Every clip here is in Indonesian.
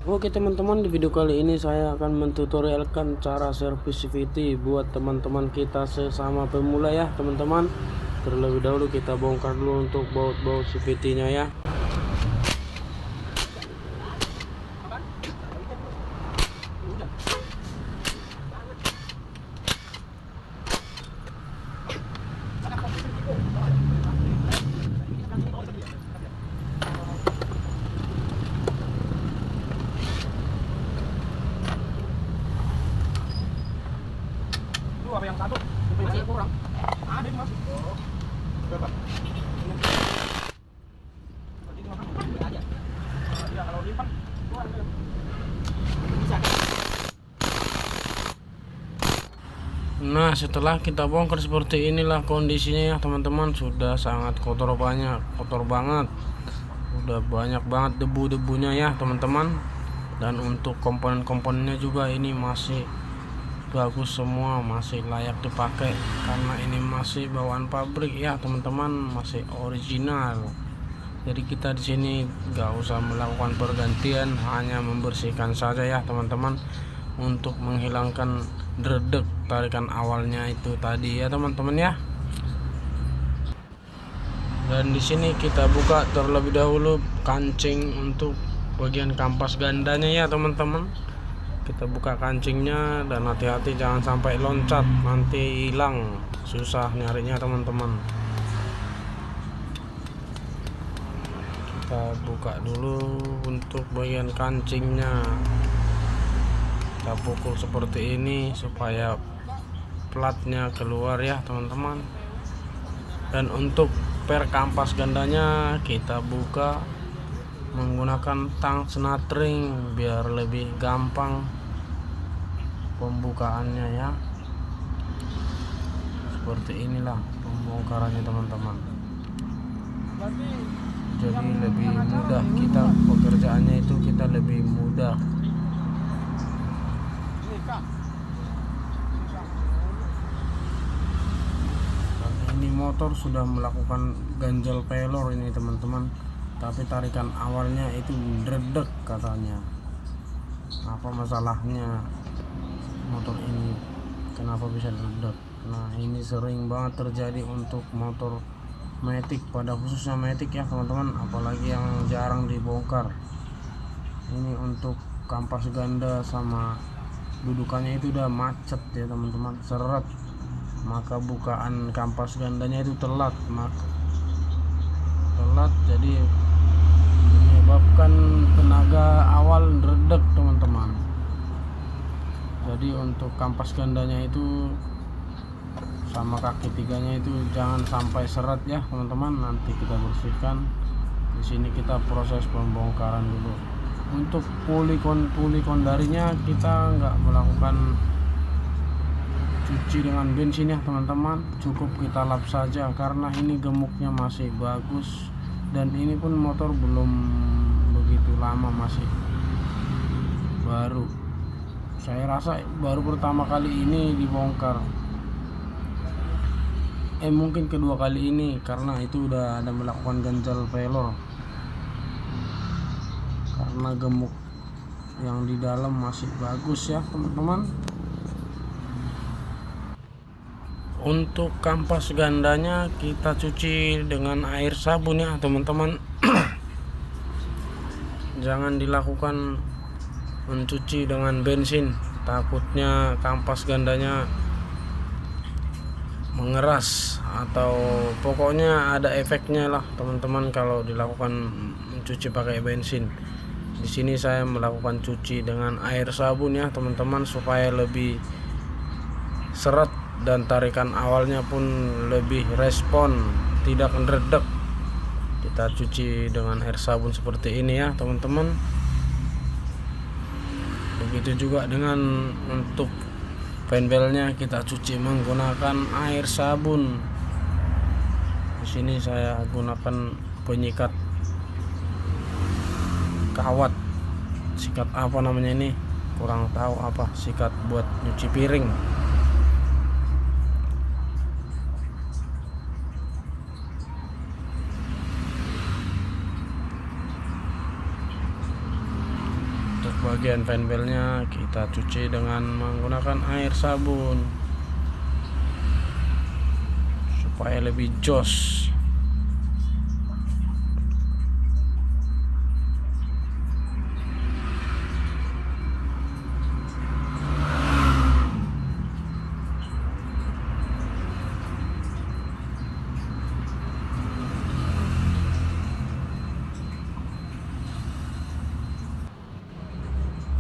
Oke teman-teman, di video kali ini saya akan mentutorialkan cara servis CVT buat teman-teman kita sesama pemula ya teman-teman. Terlebih dahulu kita bongkar dulu untuk baut-baut CVT nya ya. Apa yang satu? Masih kurang. Ada mas. Berapa? Aja. Ya kalau lipat bisa. Nah, setelah kita bongkar seperti inilah kondisinya ya teman-teman. Sudah sangat kotor banget. Udah banyak banget debu-debunya ya teman-teman. Dan untuk komponen-komponennya juga ini masih bagus semua, masih layak dipakai karena ini masih bawaan pabrik ya teman-teman, masih original. Jadi kita di sini nggak usah melakukan pergantian, hanya membersihkan saja ya teman-teman untuk menghilangkan dredeg tarikan awalnya itu tadi ya teman-teman ya. Dan di sini kita buka terlebih dahulu kancing untuk bagian kampas gandanya ya teman-teman. Kita buka kancingnya dan hati-hati jangan sampai loncat, nanti hilang, susah nyarinya teman-teman. Kita buka dulu untuk bagian kancingnya, kita pukul seperti ini supaya platnya keluar ya teman-teman. Dan untuk per kampas gandanya kita buka menggunakan tang snatring biar lebih gampang pembukaannya ya. Seperti inilah pembongkarannya teman-teman. Jadi lebih mudah, kita pekerjaannya itu kita lebih mudah. Ini motor sudah melakukan ganjel pelor ini teman-teman, tapi tarikan awalnya itu dredeg katanya. Apa masalahnya motor ini, kenapa bisa dredeg? Nah ini sering banget terjadi untuk motor Matic, pada khususnya Matic ya teman-teman, apalagi yang jarang dibongkar. Ini untuk kampas ganda sama dudukannya itu udah macet ya teman-teman, seret, maka bukaan kampas gandanya itu telat jadi menyebabkan tenaga awal redek teman-teman. Jadi untuk kampas gandanya itu sama kaki tiganya itu jangan sampai seret ya teman-teman, nanti kita bersihkan. Di sini kita proses pembongkaran dulu. Untuk puli kondarinya kita nggak melakukan cuci dengan bensin ya teman-teman, cukup kita lap saja karena ini gemuknya masih bagus. Dan ini pun motor belum begitu lama, masih baru, saya rasa baru pertama kali ini dibongkar, mungkin kedua kali ini, karena itu udah ada melakukan ganjal pelor karena gemuk yang di dalam masih bagus ya teman-teman. Untuk kampas gandanya kita cuci dengan air sabun ya teman-teman. Jangan dilakukan mencuci dengan bensin, takutnya kampas gandanya mengeras atau pokoknya ada efeknya lah teman-teman kalau dilakukan mencuci pakai bensin. Di sini saya melakukan cuci dengan air sabun ya teman-teman supaya lebih seret dan tarikan awalnya pun lebih respon, tidak ngeredek. Kita cuci dengan air sabun seperti ini ya teman-teman. Begitu juga dengan untuk fanbelnya kita cuci menggunakan air sabun. Di sini saya gunakan penyikat kawat, sikat apa namanya ini, kurang tahu apa, sikat buat nyuci piring. Untuk bagian fanbelnya kita cuci dengan menggunakan air sabun supaya lebih jos.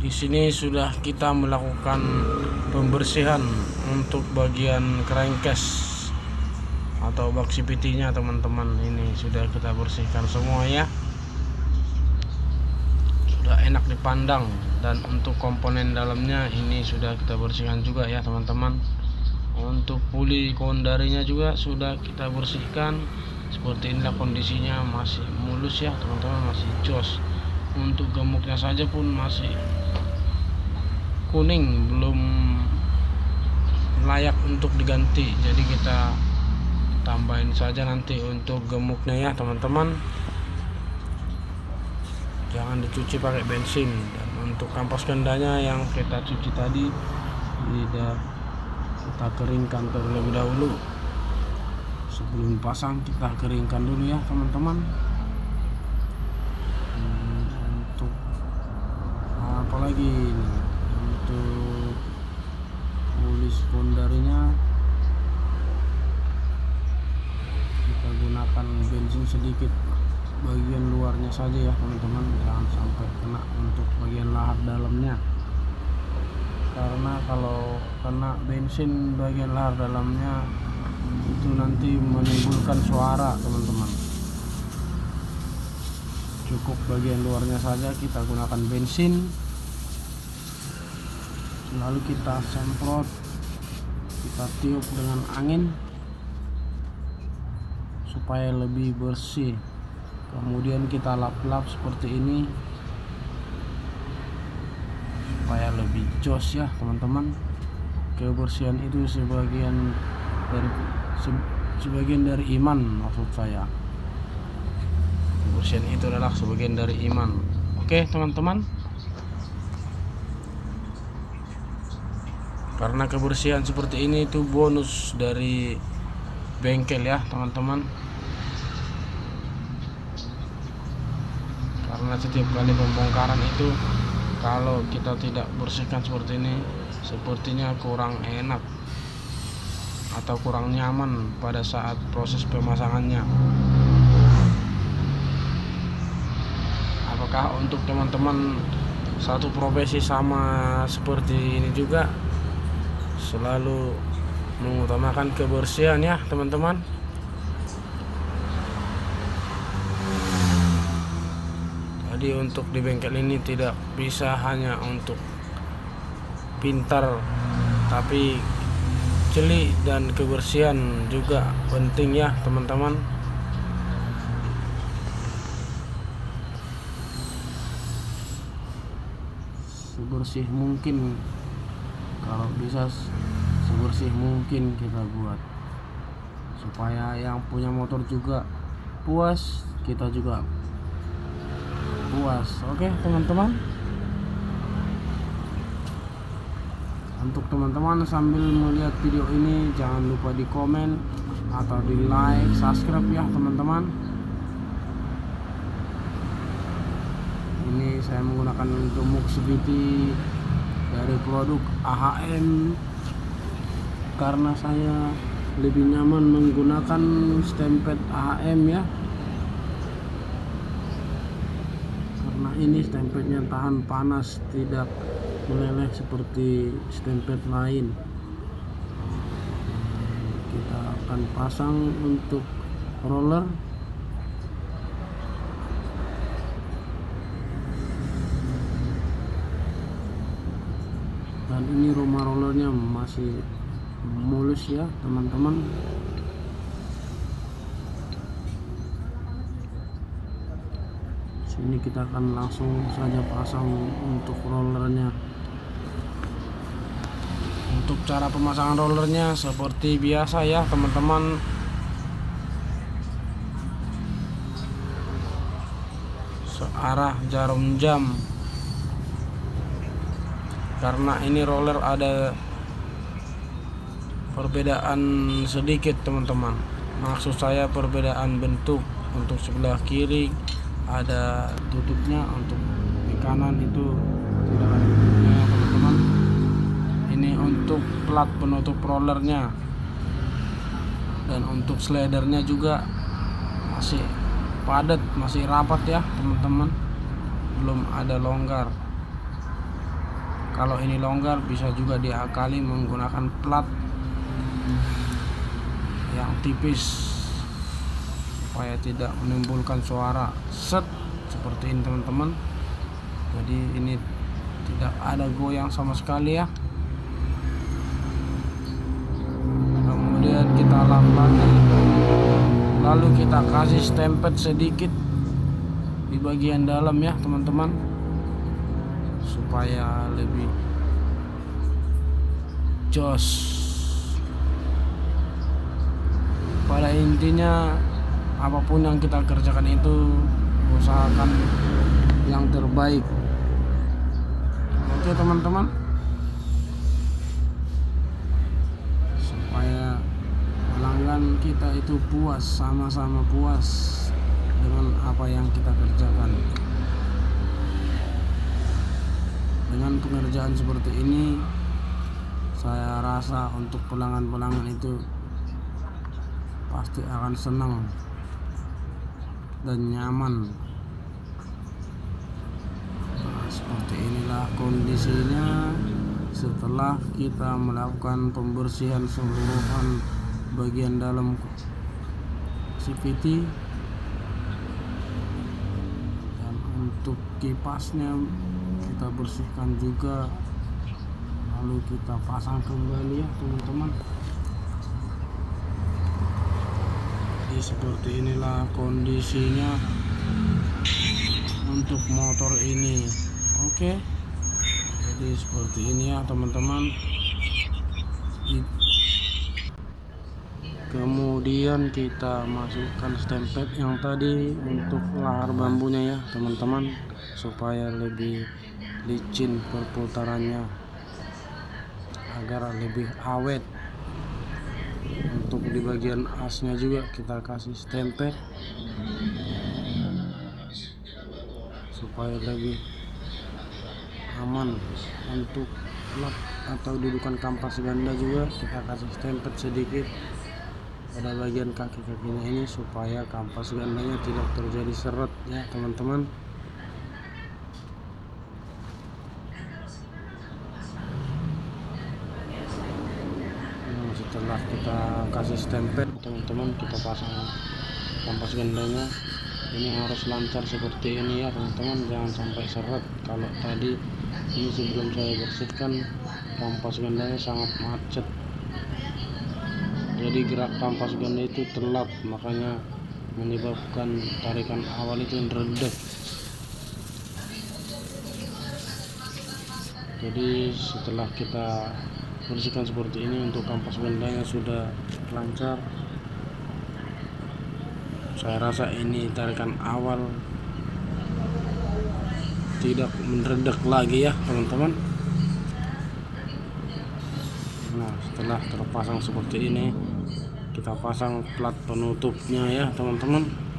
Di sini sudah kita melakukan pembersihan untuk bagian crankcase atau bak CVT-nya teman-teman. Ini sudah kita bersihkan semua ya. Sudah enak dipandang, dan untuk komponen dalamnya ini sudah kita bersihkan juga ya teman-teman. Untuk puli kondarinya juga sudah kita bersihkan. Seperti inilah kondisinya, masih mulus ya teman-teman, masih jos. Untuk gemuknya saja pun masih kuning, belum layak untuk diganti. Jadi kita tambahin saja nanti untuk gemuknya ya teman-teman. Jangan dicuci pakai bensin. Dan untuk kampas kendanya yang kita cuci tadi, tidak kita keringkan terlebih dahulu. Sebelum pasang kita keringkan dulu ya teman-teman. Untuk apalagi ini, untuk polis pondarinya kita gunakan bensin sedikit bagian luarnya saja ya teman-teman, jangan sampai kena untuk bagian lahar dalamnya, karena kalau kena bensin bagian lahar dalamnya itu nanti menimbulkan suara teman-teman. Cukup bagian luarnya saja kita gunakan bensin, lalu kita semprot, kita tiup dengan angin supaya lebih bersih. Kemudian kita lap-lap seperti ini supaya lebih jos ya teman-teman. Kebersihan itu sebagian dari iman, maksud saya. Kebersihan itu adalah sebagian dari iman. Oke teman-teman, karena kebersihan seperti ini itu bonus dari bengkel ya teman-teman. Karena setiap kali pembongkaran itu kalau kita tidak bersihkan seperti ini, sepertinya kurang enak atau kurang nyaman pada saat proses pemasangannya. Apakah untuk teman-teman satu profesi sama seperti ini juga, selalu mengutamakan kebersihan ya teman-teman? Jadi untuk di bengkel ini tidak bisa hanya untuk pintar, tapi jeli dan kebersihan juga penting ya teman-teman. Sebersih mungkin, kalau bisa sebersih mungkin kita buat, supaya yang punya motor juga puas, kita juga puas. Oke teman-teman, untuk teman-teman sambil melihat video ini jangan lupa di komen atau di like, subscribe ya teman-teman. Ini saya menggunakan gemuk CVT dari produk AHM karena saya lebih nyaman menggunakan stempet AHM ya, karena ini stempetnya tahan panas, tidak meleleh seperti stempet lain. Kita akan pasang untuk roller. Dan ini rumah rollernya masih mulus ya teman-teman. Sini kita akan langsung saja pasang untuk rollernya. Untuk cara pemasangan rollernya seperti biasa ya teman-teman. Searah jarum jam karena ini roller ada perbedaan sedikit teman-teman. Maksud saya perbedaan bentuk. Untuk sebelah kiri ada tutupnya, untuk di kanan itu tidak ada tutupnya teman-teman. Ini untuk plat penutup rollernya, dan untuk slidernya juga masih padat, masih rapat ya teman-teman, belum ada longgar. Kalau ini longgar bisa juga diakali menggunakan plat yang tipis supaya tidak menimbulkan suara set seperti ini teman-teman. Jadi ini tidak ada goyang sama sekali ya. Kemudian kita lap lagi, lalu kita kasih stempet sedikit di bagian dalam ya teman-teman, supaya lebih jos. Pada intinya apapun yang kita kerjakan itu usahakan yang terbaik. Oke teman-teman, supaya pelanggan kita itu puas, sama-sama puas dengan apa yang kita kerjakan. Dengan pengerjaan seperti ini, saya rasa untuk pelanggan-pelanggan itu pasti akan senang dan nyaman. Nah, seperti inilah kondisinya setelah kita melakukan pembersihan seluruhan bagian dalam CVT. Dan untuk kipasnya kita bersihkan juga, lalu kita pasang kembali ya teman-teman. Jadi seperti inilah kondisinya untuk motor ini. Oke, jadi seperti ini ya teman-teman. Kemudian kita masukkan stempet yang tadi untuk lahar bambunya ya teman-teman, supaya lebih licin perputarannya, agar lebih awet. Untuk di bagian asnya juga kita kasih stempel supaya lebih aman. Untuk lap atau dudukan kampas ganda juga kita kasih stempel sedikit pada bagian kaki-kakinya ini, supaya kampas gandanya tidak terjadi seret ya teman-teman. Setelah kita kasih stempel teman-teman, kita pasang kampas gandanya. Ini harus lancar seperti ini ya teman-teman, jangan sampai seret. Kalau tadi ini sebelum saya bersihkan, kampas gandanya sangat macet, jadi gerak kampas ganda itu telat, makanya menyebabkan tarikan awal itu redek. Jadi setelah kita bersihkan seperti ini, untuk kampas gandanya sudah lancar. Saya rasa ini tarikan awal tidak meredek lagi ya teman-teman. Nah, setelah terpasang seperti ini, kita pasang plat penutupnya ya teman-teman.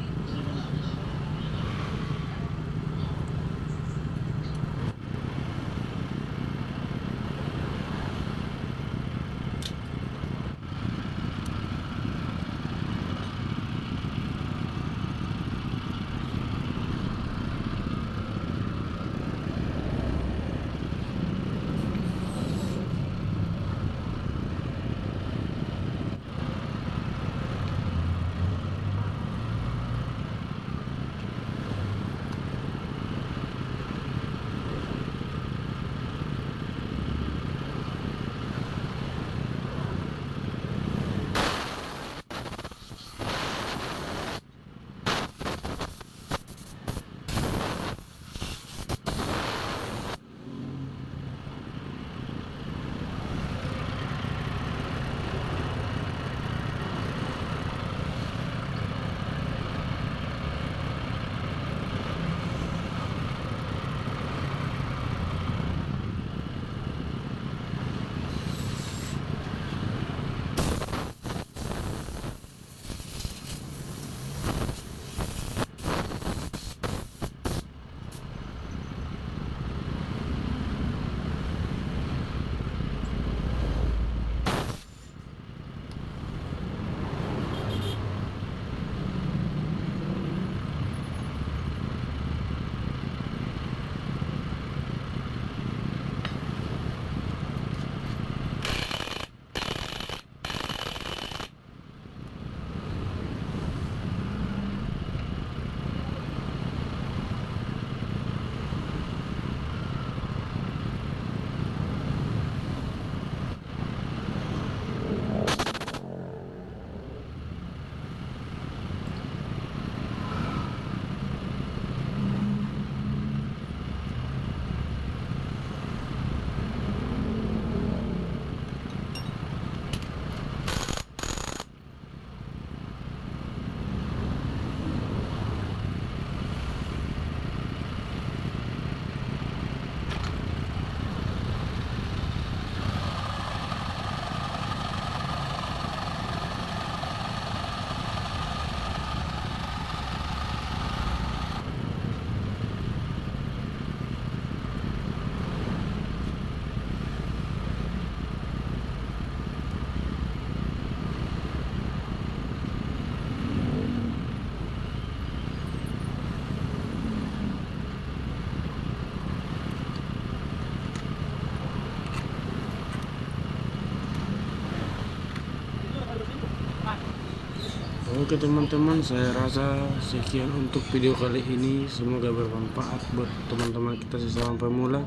Oke teman-teman, saya rasa sekian untuk video kali ini. Semoga bermanfaat buat teman-teman kita sesama pemula.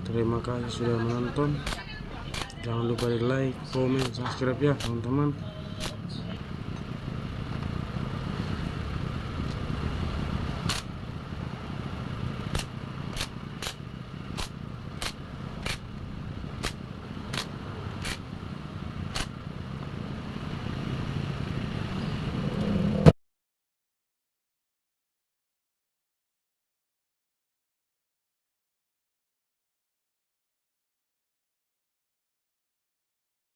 Terima kasih sudah menonton. Jangan lupa di like, komen, subscribe ya teman-teman.